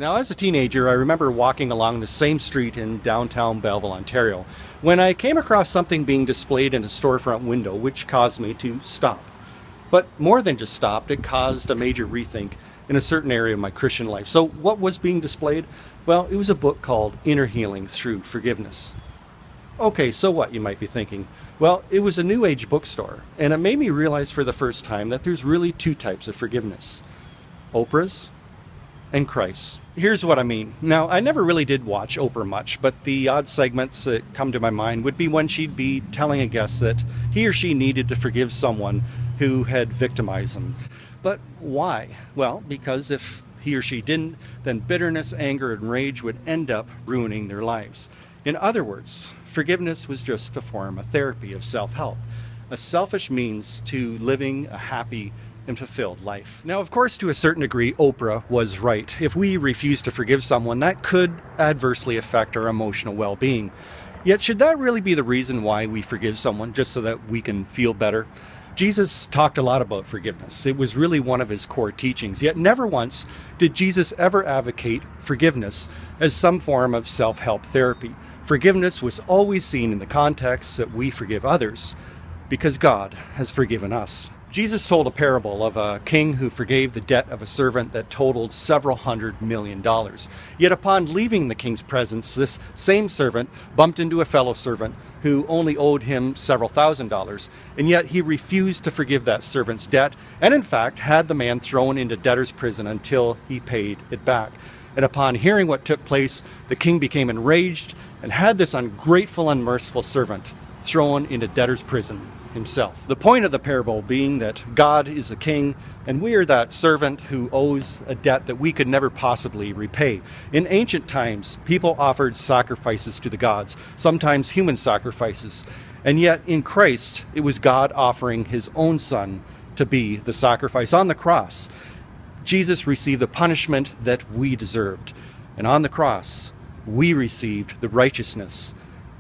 Now, as a teenager, I remember walking along the same street in downtown Belleville, Ontario, when I came across something being displayed in a storefront window, which caused me to stop. But more than just stopped, it caused a major rethink in a certain area of my Christian life. So, what was being displayed? Well, it was a book called Inner Healing Through Forgiveness. Okay, so what, you might be thinking? Well, it was a New Age bookstore, and it made me realize for the first time that there's really two types of forgiveness: Oprah's and Christ. Here's what I mean. Now, I never really did watch Oprah much, but the odd segments that come to my mind would be when she'd be telling a guest that he or she needed to forgive someone who had victimized them. But why? Well, because if he or she didn't, then bitterness, anger, and rage would end up ruining their lives. In other words, forgiveness was just a form of therapy, of self-help, a selfish means to living a happy and fulfilled life. Now, of course, to a certain degree, Oprah was right. If we refuse to forgive someone, that could adversely affect our emotional well-being. Yet, should that really be the reason why we forgive someone, just so that we can feel better? Jesus talked a lot about forgiveness. It was really one of his core teachings. Yet never once did Jesus ever advocate forgiveness as some form of self-help therapy. Forgiveness was always seen in the context that we forgive others because God has forgiven us. Jesus told a parable of a king who forgave the debt of a servant that totaled several $100 million. Yet upon leaving the king's presence, this same servant bumped into a fellow servant who only owed him several $1,000s, and yet he refused to forgive that servant's debt, and in fact had the man thrown into debtor's prison until he paid it back. And upon hearing what took place, the king became enraged and had this ungrateful, unmerciful servant thrown into debtor's prison himself. The point of the parable being that God is the king and we are that servant who owes a debt that we could never possibly repay. In ancient times, people offered sacrifices to the gods, sometimes human sacrifices, and yet in Christ, it was God offering his own son to be the sacrifice. On the cross, Jesus received the punishment that we deserved, and on the cross, we received the righteousness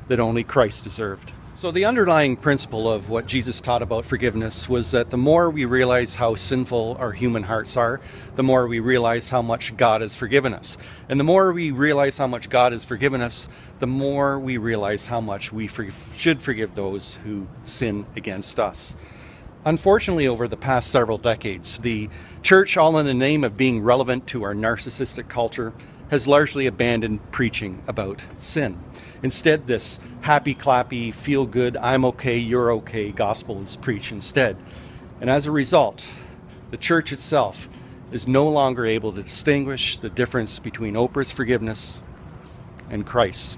that only Christ deserved. So the underlying principle of what Jesus taught about forgiveness was that the more we realize how sinful our human hearts are, the more we realize how much God has forgiven us. And the more we realize how much God has forgiven us, the more we realize how much we should forgive those who sin against us. Unfortunately, over the past several decades, the church, all in the name of being relevant to our narcissistic culture, has largely abandoned preaching about sin. Instead, this happy, clappy, feel good, I'm okay, you're okay gospel is preached instead. And as a result, the church itself is no longer able to distinguish the difference between Oprah's forgiveness and Christ's.